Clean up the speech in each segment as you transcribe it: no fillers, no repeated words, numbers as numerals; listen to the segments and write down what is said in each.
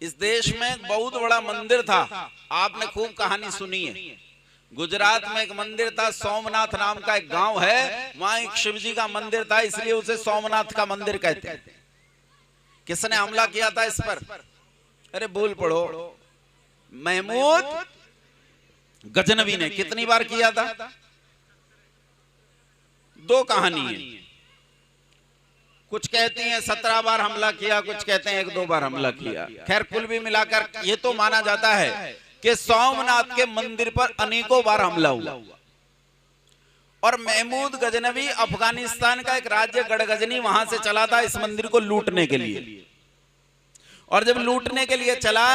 इस देश में एक बहुत बड़ा मंदिर था, आपने खूब कहानी सुनी है। गुजरात में एक मंदिर था, सोमनाथ नाम का एक गांव है, वहां एक शिव जी का मंदिर था, इसलिए उसे सोमनाथ का मंदिर कहते हैं। किसने हमला किया था इस पर? अरे बोल पड़ो, महमूद गजनवी ने। कितनी बार किया था? 2 कहानी है। कुछ कहती हैं 17 बार हमला किया, कुछ कहते हैं 1-2 बार हमला किया। खैर कुल भी मिलाकर ये तो माना जाता है कि सोमनाथ के मंदिर पर अनेकों बार हमला हुआ। और महमूद गजनवी अफगानिस्तान का एक राज्य गढ़गजनी, वहां से चला था इस मंदिर को लूटने के लिए। और जब लूटने के लिए चला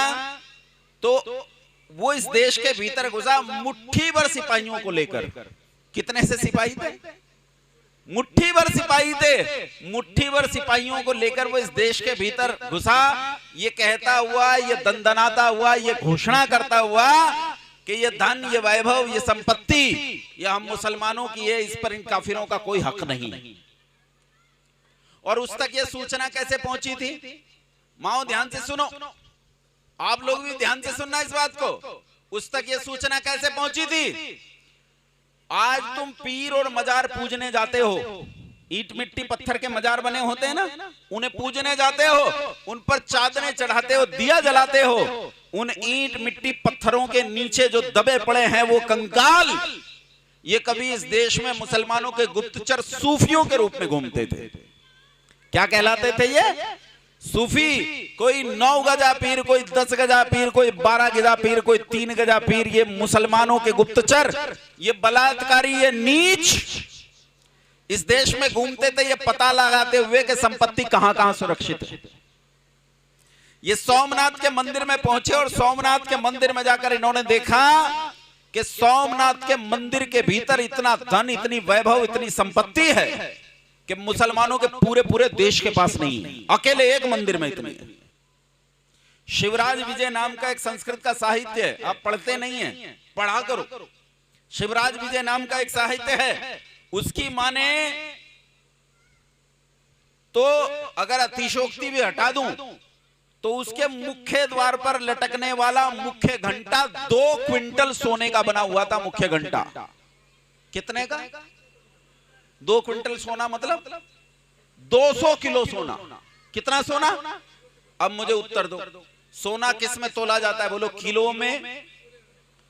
तो वो इस देश के भीतर घुसा मुट्ठी भर सिपाहियों को लेकर। कितने से सिपाही थे? मुट्ठी भर सिपाही थे। मुट्ठी भर सिपाहियों को लेकर वो इस देश के भीतर घुसा, ये कहता हुआ, ये दंदनाता हुआ, ये घोषणा करता हुआ कि ये धन, ये वैभव, ये संपत्ति ये हम मुसलमानों की है, इस पर इन काफिरों का कोई हक नहीं। और उस तक ये सूचना कैसे पहुंची थी? माओ ध्यान से सुनो, आप लोग भी ध्यान से सुनना इस बात को। उस तक ये सूचना कैसे पहुंची थी? आज तुम पीर और मजार पूजने जाते हो, ईंट मिट्टी पत्थर के मजार बने होते हैं ना, उन्हें पूजने जाते हो, उन पर चादरें चढ़ाते हो, दिया जलाते हो। उन ईंट मिट्टी पत्थरों के नीचे जो दबे पड़े हैं वो कंकाल, ये कभी इस देश में मुसलमानों के गुप्तचर सूफियों के रूप में घूमते थे। क्या कहलाते थे ये? सूफी। कोई 9 गजा पीर, कोई 10 गजा पीर, कोई 12 गजा पीर, कोई 3 गजा पीर। ये मुसलमानों के गुप्तचर, ये बलात्कारी, ये नीच इस देश में घूमते थे, ये पता लगाते हुए कि संपत्ति कहां कहां सुरक्षित है। ये सोमनाथ के मंदिर में पहुंचे और सोमनाथ के मंदिर में जाकर इन्होंने देखा कि सोमनाथ के मंदिर के भीतर इतना धन, इतनी वैभव, इतनी संपत्ति है कि मुसलमानों के पूरे पूरे देश के पास नहीं है। अकेले एक मंदिर में इतनी है। शिवराज विजय नाम का एक संस्कृत का साहित्य है, आप पढ़ते नहीं हैं, पढ़ा करो। शिवराज विजय नाम का एक साहित्य है, उसकी माने तो अगर अतिशोक्ति भी हटा दूं तो उसके मुख्य द्वार पर लटकने वाला मुख्य घंटा 2 क्विंटल सोने का बना हुआ था। मुख्य घंटा कितने का? 2 क्विंटल सोना मतलब 200 किलो सोना। कितना सोना? अब मुझे उत्तर दो, सोना किस में तोला जाता है? बोलो, किलो में,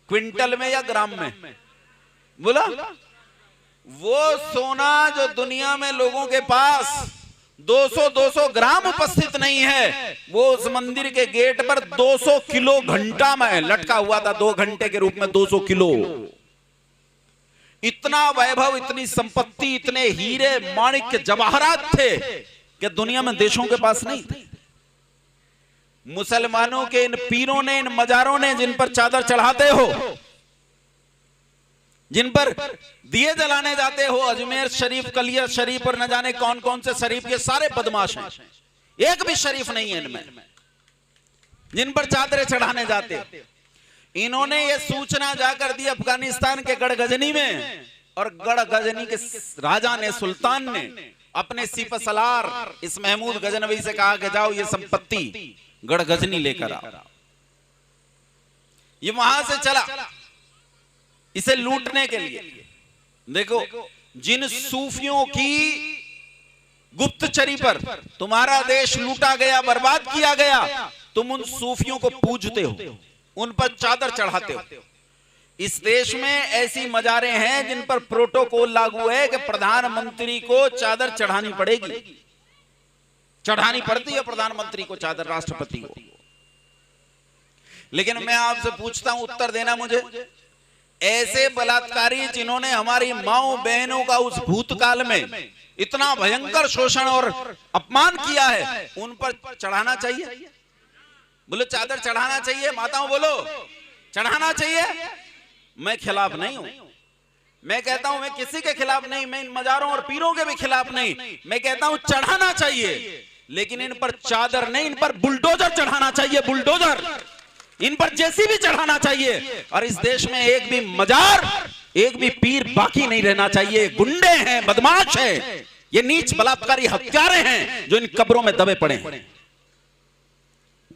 क्विंटल में या ग्राम में? बोला, वो सोना जो दुनिया में लोगों के पास 200 ग्राम उपस्थित नहीं है, वो उस मंदिर के गेट पर 200 किलो घंटा में लटका हुआ था। 2 घंटे के रूप में 200 किलो। इतना वैभव, इतनी संपत्ति, इतने हीरे माणिक्य जवाहरात थे कि दुनिया में देशों के पास नहीं थे। मुसलमानों के इन पीरों ने, इन मजारों ने, जिन पर चादर चढ़ाते हो, जिन पर दिए जलाने जाते हो, अजमेर शरीफ, कलिया शरीफ और न जाने कौन कौन से शरीफ, ये सारे बदमाश हैं। एक भी शरीफ नहीं है इनमें, जिन पर चादरें चढ़ाने जाते। इन्होंने ये सूचना जाकर दी अफगानिस्तान के गढ़गजनी में, और गढ़गजनी के राजा ने, सुल्तान ने अपने सिपहसालार इस महमूद गजनवी से कहा कि जाओ ये संपत्ति गढ़गजनी लेकर आओ। ये वहां से चला इसे लूटने के लिए। देखो, जिन सूफियों की गुप्तचरी पर तुम्हारा देश लूटा गया, बर्बाद किया गया, तुम उन सूफियों को पूजते हो, उन पर चादर चढ़ाते हो। इस देश में ऐसी मजारें हैं जिन पर प्रोटोकॉल लागू है कि प्रधानमंत्री को चादर चढ़ानी पड़ेगी, चढ़ानी पड़ती है प्रधानमंत्री को चादर, राष्ट्रपति को। लेकिन मैं आपसे पूछता हूं, उत्तर देना मुझे, ऐसे बलात्कारी जिन्होंने हमारी माओ बहनों का उस भूतकाल में इतना भयंकर शोषण और अपमान किया है, उन पर चढ़ाना चाहिए? बोलो, चादर चढ़ाना चाहिए? माताओं बोलो, चढ़ाना चाहिए? मैं खिलाफ नहीं हूं। मैं कहता हूं, मैं किसी के खिलाफ नहीं, मैं इन मजारों और पीरों के भी खिलाफ नहीं। मैं कहता हूं चढ़ाना चाहिए, लेकिन इन पर चादर नहीं, इन पर बुलडोजर चढ़ाना चाहिए, बुलडोजर। इन पर जेसीबी चढ़ाना चाहिए। और इस देश में एक भी मजार, एक भी पीर बाकी नहीं रहना चाहिए। गुंडे हैं, बदमाश हैं, ये नीच बलात्कारी हत्यारे हैं जो इन कब्रों में दबे पड़े हैं।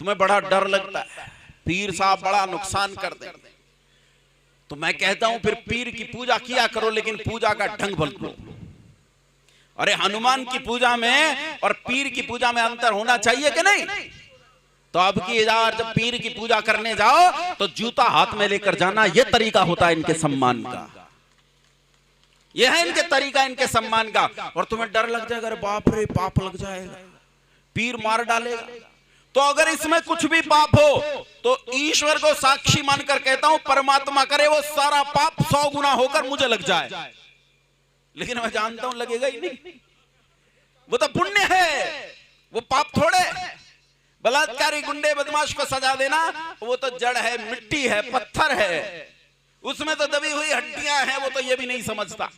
तुम्हें बड़ा डर लगता है पीर साहब बड़ा नुकसान कर दें, तो मैं कहता हूं फिर पीर की पूजा किया करो, लेकिन पूजा का ढंग बदलो। अरे हनुमान की पूजा में और पीर की पूजा में अंतर होना चाहिए कि नहीं? तो अब की बार जब पीर की पूजा करने जाओ तो जूता हाथ में लेकर जाना, यह तरीका होता है इनके सम्मान का, यह है इनके तरीका, इनके सम्मान का। और तुम्हें डर लग जाएगा, अरे बाप रे पाप लग जाएगा, पीर मार डालेगा। तो अगर इसमें कुछ भी पाप हो तो ईश्वर को साक्षी मानकर कहता हूं, परमात्मा करे वो सारा पाप 100 गुना होकर मुझे लग जाए, लेकिन मैं जानता हूं लगेगा ही नहीं। वो तो पुण्य है, वो पाप थोड़े। बलात्कारी गुंडे बदमाश को सजा देना वो तो जड़ है, मिट्टी है, पत्थर है, उसमें तो दबी हुई हड्डियां हैं, वो तो ये भी नहीं समझता।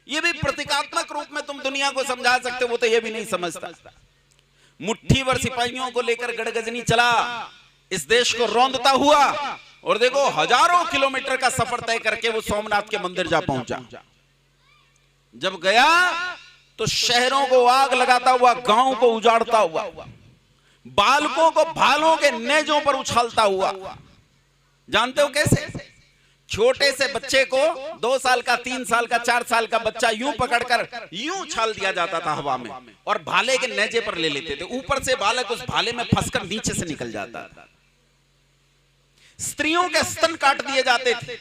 ये भी प्रतीकात्मक रूप में तुम दुनिया को समझा सकते हो, वो तो ये भी नहीं समझता। मुट्ठी भर सिपाहियों को लेकर गढ़गजनी चला, इस देश को रौंदता हुआ, और देखो हजारों किलोमीटर का सफर तय करके वो सोमनाथ के मंदिर जा पहुंचा। जब गया तो शहरों को आग लगाता हुआ, गांव को उजाड़ता हुआ, बालकों को भालों के नेजों पर उछालता हुआ। जानते हो कैसे? छोटे से बच्चे को 2 साल का, 3 साल का, 4 साल का बच्चा यूं पकड़कर यूं उछाल दिया जाता था हवा में, और भाले के नेजे पर ले लेते थे, ऊपर से बालक उस भाले में फंसकर नीचे से निकल जाता था। स्त्रियों के स्तन काट दिए जाते थे,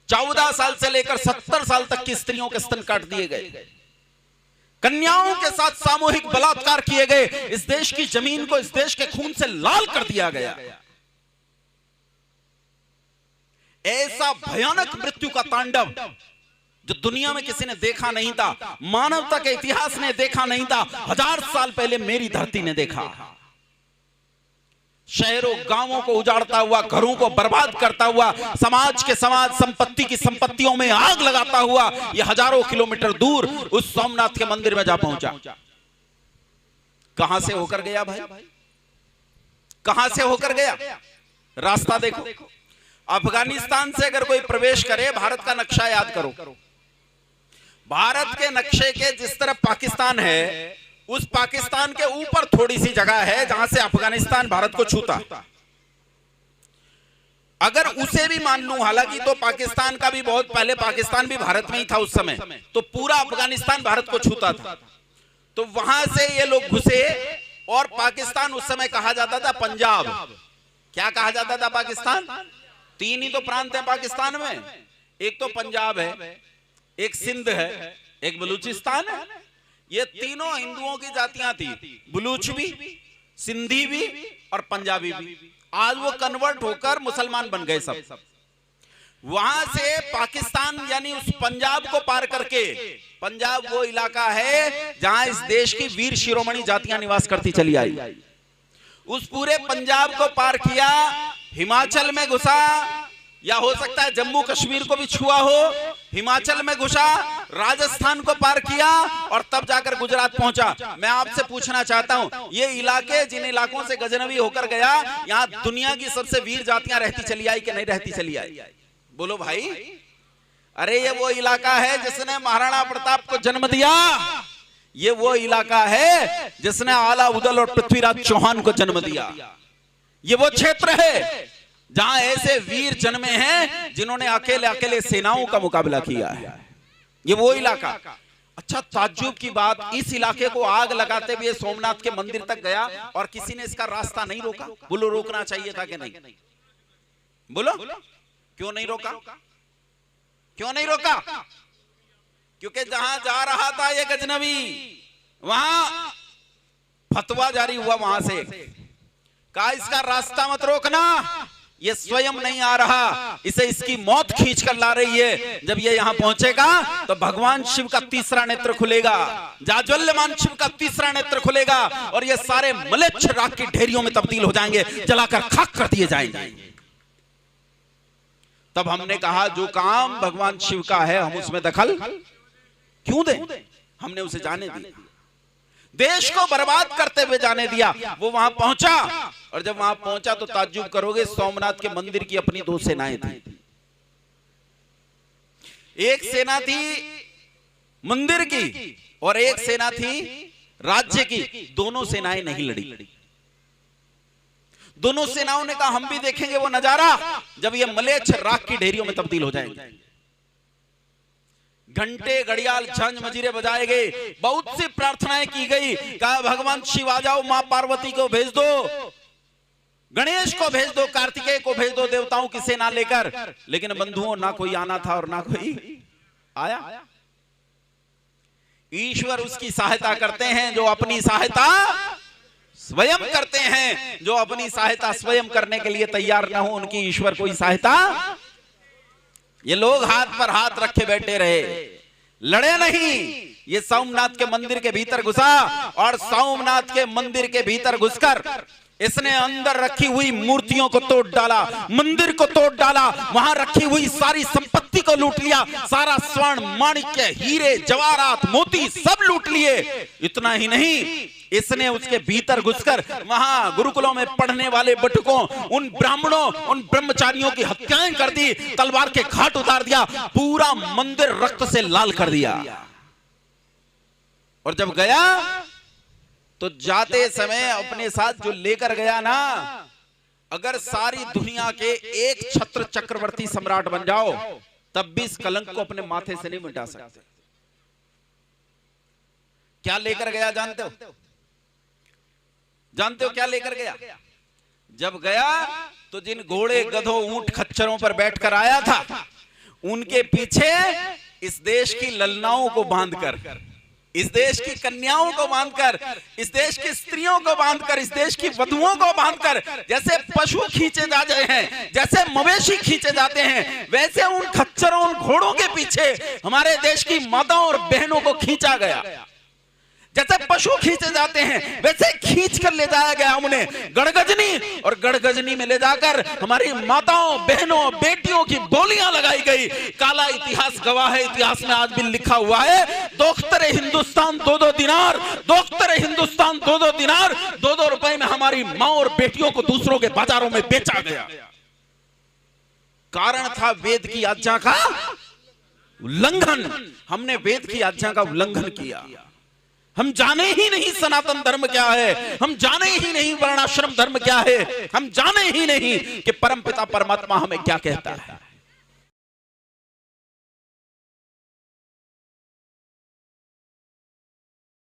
14 साल से लेकर 70 साल तक की स्त्रियों के स्तन काट दिए गए। कन्याओं के साथ सामूहिक बलात्कार किए गए। इस देश की जमीन को इस देश के खून से लाल कर दिया गया। ऐसा भयानक मृत्यु का तांडव जो दुनिया में किसी ने देखा नहीं था, मानवता के इतिहास ने देखा नहीं था, 1000 साल पहले मेरी धरती ने देखा। शहरों गांवों को उजाड़ता हुआ, घरों को बर्बाद करता हुआ, समाज के समाज, संपत्ति की संपत्तियों में आग लगाता हुआ, यह हजारों किलोमीटर दूर उस सोमनाथ के मंदिर में जा पहुंचा। कहां से होकर गया भाई? कहां से होकर गया? रास्ता देखो। अफगानिस्तान से अगर कोई प्रवेश करे, भारत का नक्शा याद करो, भारत के नक्शे के जिस तरफ पाकिस्तान है, उस पाकिस्तान के ऊपर थोड़ी सी जगह है जहां से अफगानिस्तान भारत को छूता। अगर उसे भी मान लूं, हालांकि तो पाकिस्तान का भी बहुत पहले, पाकिस्तान भी भारत में ही था उस समय, तो पूरा अफगानिस्तान भारत को छूता था। तो वहां से ये लोग घुसे, और पाकिस्तान उस समय कहा जाता था पंजाब। क्या कहा जाता था पाकिस्तान? 3 ही तो प्रांत है पाकिस्तान में, एक तो पंजाब है, एक सिंध है, एक बलूचिस्तान है। ये तीनों हिंदुओं की जातियां थी, बलूच भी, सिंधी भी और पंजाबी भी। आज वो कन्वर्ट होकर मुसलमान बन गए सब। वहां से पाकिस्तान यानी उस पंजाब को पार करके, पंजाब वो इलाका है जहां इस देश की वीर शिरोमणि जातियां निवास करती चली आई। उस पूरे पंजाब को पार किया, हिमाचल में घुसा, या हो सकता है जम्मू कश्मीर को भी छुआ हो, हिमाचल में घुसा, राजस्थान को पार किया, और तब जाकर गुजरात पहुंचा। मैं आपसे पूछना चाहता हूं, ये इलाके जिन इलाकों से गजनवी होकर गया, यहां दुनिया की सबसे वीर जातियां रहती चली आई कि नहीं रहती चली आई? बोलो भाई। अरे ये वो इलाका है जिसने महाराणा प्रताप को जन्म दिया, ये वो इलाका है जिसने आला उदल और पृथ्वीराज चौहान को जन्म दिया। ये वो क्षेत्र है जहां ऐसे वीर जन्मे हैं जिन्होंने अकेले अकेले सेनाओं का मुकाबला किया है। ये वो इलाका। अच्छा, ताज्जुब की बात, इस इलाके को आग लगाते हुए सोमनाथ के मंदिर तक गया और किसी ने इसका रास्ता नहीं रोका। बोलो रोकना चाहिए था कि नहीं? बोलो क्यों नहीं रोका? क्यों नहीं रोका? क्योंकि जहां जा रहा था ये गजनवी, वहां फतवा जारी हुआ, वहां से कहा इसका रास्ता मत रोकना, ये स्वयं नहीं आ रहा, इसे इसकी मौत खींच कर ला रही है। जब ये यहां पहुंचेगा तो भगवान शिव का तीसरा नेत्र खुलेगा, जाज्वल्यमान शिव का तीसरा नेत्र खुलेगा, और ये सारे मलेच्छ राख की ढेरियों में तब्दील हो जाएंगे, जलाकर खाक कर दिए जाएंगे। तब हमने कहा जो काम भगवान शिव का है हम उसमें दखल क्यों दें? हमने उसे जाने दिया, देश को बर्बाद करते हुए जाने दिया। वो वहां पहुंचा, और जब वहां पहुंचा तो ताज्जुब करोगे, सोमनाथ के मंदिर की अपनी 2 सेनाएं थी। एक सेना थी मंदिर की और एक सेना थी राज्य की। दोनों सेनाएं नहीं लड़ी। दोनों सेनाओं ने कहा हम भी देखेंगे वो नजारा जब ये मलेच्छ राख की ढेरियों में तब्दील हो जाएंगे। घंटे घड़ियाल झांझ मजीरे बजाए गए, बहुत सी प्रार्थनाएं की गई। कहा भगवान शिव आ जाओ, मां पार्वती को भेज दो, गणेश को भेज दो, कार्तिकेय को भेज दो, देवताओं की सेना लेकर। लेकिन बंधुओं ना कोई आना था और ना कोई आया। ईश्वर उसकी सहायता करते हैं जो अपनी सहायता स्वयं करते हैं। जो अपनी सहायता स्वयं करने के लिए तैयार ना हो उनकी ईश्वर कोई सहायता। ये लोग हाथ पर हाथ रखे बैठे रहे, लड़े नहीं। ये सोमनाथ के मंदिर के भीतर घुसा और सोमनाथ के मंदिर के भीतर घुसकर इसने अंदर रखी हुई मूर्तियों को तोड़ डाला, मंदिर को तोड़ डाला, वहां रखी हुई सारी संपत्ति को लूट लिया, सारा स्वर्ण माणिक्य हीरे जवाहरात मोती सब लूट लिए। इतना ही नहीं, इसने उसके भीतर घुसकर वहां गुरुकुलों में पढ़ने वाले बटुकों, उन ब्राह्मणों, उन ब्रह्मचारियों की हत्याएं कर दी, तलवार के घाट उतार दिया, पूरा मंदिर रक्त से लाल कर दिया। और जब गया तो जाते समय अपने साथ जो लेकर गया ना, अगर सारी दुनिया के एक छत्र चक्रवर्ती सम्राट बन जाओ तब भी इस कलंक को अपने माथे से नहीं मिटा सकते। क्या लेकर गया जानते हो? जानते हो क्या लेकर गया? जब गया तो जिन घोड़े गधों ऊंट खच्चरों पर बैठकर आया था उनके पीछे इस देश की ललनाओं को बांधकर, इस देश की कन्याओं को बांधकर, इस देश की स्त्रियों को बांधकर, इस देश की वधुओं को बांधकर, जैसे पशु खींचे जाते हैं, जैसे मवेशी खींचे जाते हैं, वैसे उन खच्चरों, उन घोड़ों के पीछे हमारे देश की माताओं और बहनों को खींचा गया। जैसे पशु खींचे जाते हैं वैसे खींच कर ले जाया गया उन्हें गढ़गजनी, और गढ़गजनी में ले जाकर हमारी माताओं, बहनों, बेटियों की बोलियां लगाई गई। काला इतिहास गवाह है, इतिहास में आज भी लिखा हुआ है, दोख्तरे हिंदुस्तान 2-2 दिनार, दोख्तरे हिंदुस्तान 2-2 दिनार, 2-2 रुपए में हमारी मां और बेटियों को दूसरों के बाजारों में बेचा गया। कारण था वेद की आज्ञा का उल्लंघन। हमने वेद की आज्ञा का उल्लंघन किया। हम जाने ही नहीं सनातन धर्म क्या है, हम जाने ही नहीं वर्णाश्रम धर्म क्या है, हम जाने ही नहीं कि परमपिता परमात्मा हमें क्या कहता है।